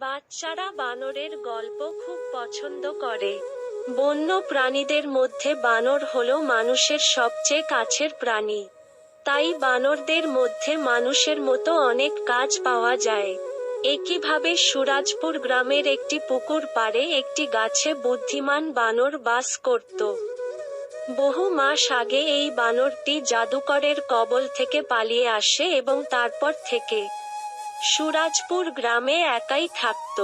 বাচ্চারা বানরের গল্প খুব পছন্দ করে। বন্য প্রাণীদের মধ্যে বানর হলো মানুষের সবচেয়ে কাছের প্রাণী। তাই বানরদের মধ্যে মানুষের মতো অনেক কাজ পাওয়া যায়। একইভাবে সুরাজপুর গ্রামের একটি পুকুর পাড়ে একটি গাছে বুদ্ধিমান বানর বাস করত। বহু মাস আগে এই বানরটি জাদুকরের কবল থেকে পালিয়ে আসে এবং তারপর থেকে সুরাজপুর গ্রামে একাই থাকত।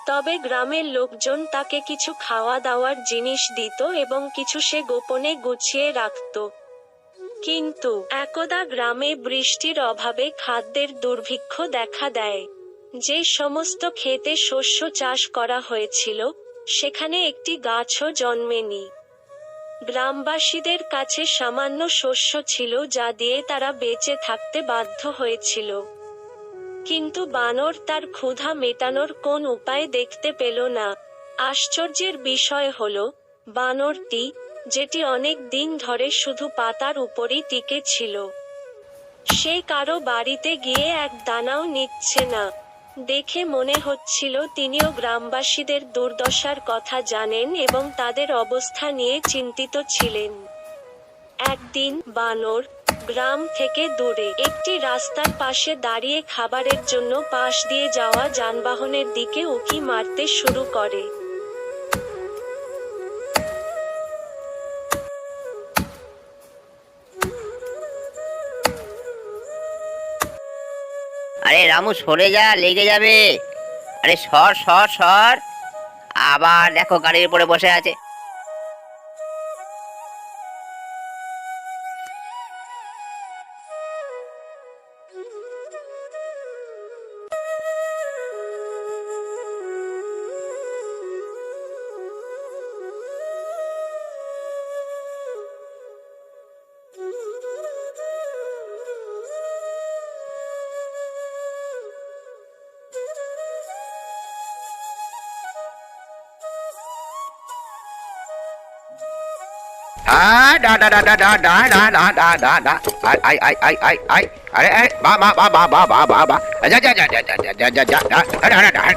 তবে গ্রামের লোকজন তাকে কিছু খাওয়া দাওয়ার জিনিস দিত এবং কিছু সে গোপনে গুছিয়ে রাখত। কিন্তু একদা গ্রামে বৃষ্টির অভাবে খাদ্যের দুর্ভিক্ষ দেখা দেয়। যে সমস্ত ক্ষেতে শস্য চাষ করা হয়েছিল, সেখানে একটি গাছও জন্মেনি। গ্রামবাসীদের কাছে সামান্য শস্য ছিল যা দিয়ে তারা বেঁচে থাকতে বাধ্য হয়েছিল। কিন্তু বানর তার ক্ষুধা মেটানোর কোন উপায় দেখতে পেল না। আশ্চর্যের বিষয় হলো, বানরটি, যেটি অনেক দিন ধরে শুধু পাতার উপরই টিকে ছিল, সে কারো বাড়িতে গিয়ে এক দানাও নিচ্ছে না। দেখে মনে হচ্ছিল তিনিও গ্রামবাসীদের দুর্দশার কথা জানেন এবং তাদের অবস্থা নিয়ে চিন্তিত ছিলেন। একদিন বানর গ্রাম থেকে দূরে একটি রাস্তার পাশে দাঁড়িয়ে খাবারের জন্য পাশ দিয়ে যাওয়া যানবাহনের দিকে উঁকি মারতে শুরু করে। আরে রামু, সরে যা, লেগে যাবে। আরে সর সর সর। আবার দেখো গাড়ির উপরে বসে আছে। ডা ডা ডা ডা ডা ডা ডা ডা ডা ডা ডা I I I I I I আরে আরে বা বা বা বা বা বা বা বা যা যা যা যা যা যা যা যা যা আরে আরে আরে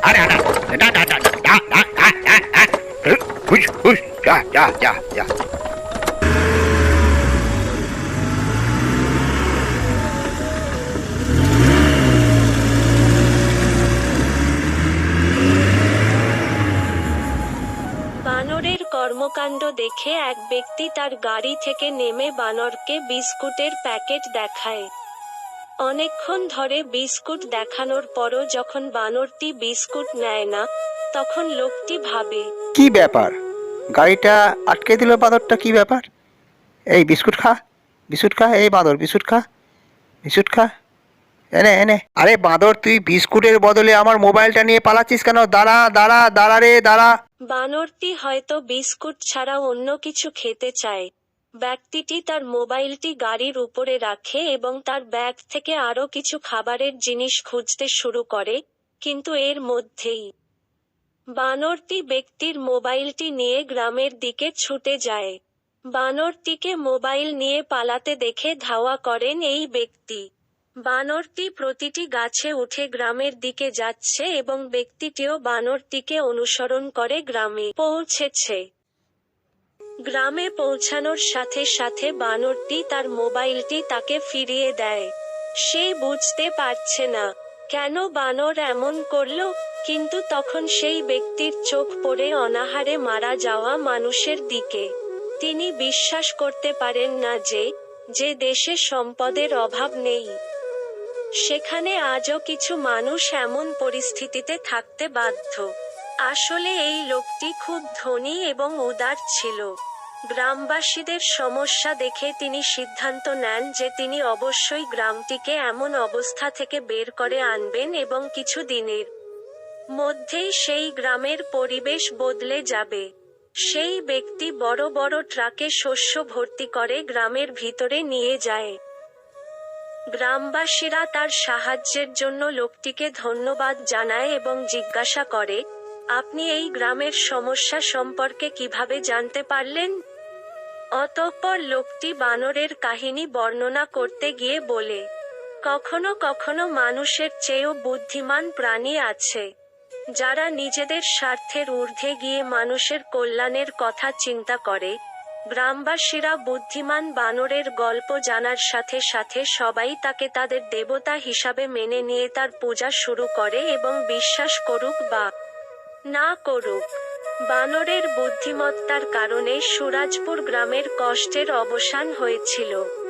আরে আরে ডা ডা ডা ডা ডা ডা ডা হুশ হুশ যা যা যা যা। বানরের কর্মকাণ্ড দেখে এক ব্যক্তি তার গাড়ি থেকে নেমে বানরকে বিস্কুটের প্যাকেট দেখায়। অনেকক্ষণ ধরে বিস্কুট দেখানোর পরও যখন বানরটি বিস্কুট নেয় না, তখন লোকটি ভাবে, কি ব্যাপার, গাড়িটা আটকে দিল বাঁদরটা, কি ব্যাপার? এই বিস্কুট খা, বিস্কুট খা, এই বাঁদর বিস্কুট খা, বিস্কুট খা, এনে এনে। আরে বাঁদর, তুই বিস্কুটের বদলে আমার মোবাইলটা নিয়ে পালাচ্ছিস কেন? দাঁড়া দাঁড়া দাঁড়া রে দাঁড়া। বানরটি হয়তো বিস্কুট ছাড়া অন্য কিছু খেতে চায়। ব্যক্তিটি তার মোবাইলটি গাড়ির উপরে রাখে এবং তার ব্যাগ থেকে আরো কিছু খাবারের জিনিস খুঁজতে শুরু করে, কিন্তু এর মধ্যেই বানরটি ব্যক্তির মোবাইলটি নিয়ে গ্রামের দিকে ছুটে যায়। বানরটিকে মোবাইল নিয়ে পালাতে দেখে ধাওয়া করেন এই ব্যক্তি। বানরটি প্রতিটি গাছে উঠে গ্রামের দিকে যাচ্ছে এবং ব্যক্তিটিও বানরটিকে অনুসরণ করে গ্রামে পৌঁছেছে। গ্রামে পৌঁছানোর সাথে সাথে বানরটি তার মোবাইলটি তাকে ফিরিয়ে দেয়। সে বুঝতে পারছে না কেন বানর এমন করলো, কিন্তু তখন সেই ব্যক্তির চোখ পড়ে অনাহারে মারা যাওয়া মানুষের দিকে। তিনি বিশ্বাস করতে পারেন না যে দেশে সম্পদের অভাব নেই, সেখানে আজও কিছু মানুষ এমন পরিস্থিতিতে থাকতে বাধ্য। আসলে এই লোকটি খুব ধনী এবং উদার ছিল। গ্রামবাসীদের সমস্যা দেখে তিনি সিদ্ধান্ত নেন যে তিনি অবশ্যই গ্রামটিকে এমন অবস্থা থেকে বের করে আনবেন এবং কিছু দিনের মধ্যেই সেই গ্রামের পরিবেশ বদলে যাবে। সেই ব্যক্তি বড় বড় ট্রাকে শস্য ভর্তি করে গ্রামের ভিতরে নিয়ে যায়। গ্রামবাসীরা তার সাহায্যের জন্য লোকটিকে ধন্যবাদ জানায় এবং জিজ্ঞাসা করে, আপনি এই গ্রামের সমস্যা সম্পর্কে কিভাবে জানতে পারলেন? অতঃপর লোকটি বানরের কাহিনী বর্ণনা করতে গিয়ে বলে, কখনো কখনো মানুষের চেয়েও বুদ্ধিমান প্রাণী আছে। যারা নিজেদের স্বার্থের ঊর্ধ্বে গিয়ে মানুষের কল্যাণের কথা চিন্তা করে। গ্রামবাসীরা বুদ্ধিমান বানরের গল্প জানার সাথে সাথে সবাই তাকে তাদের দেবতা হিসাবে মেনে নিয়ে তার পূজা শুরু করে এবং বিশ্বাস করুক বা না করুক, বানরের বুদ্ধিমত্তার কারণে সুরাজপুর গ্রামের কষ্টের অবসান হয়েছিল।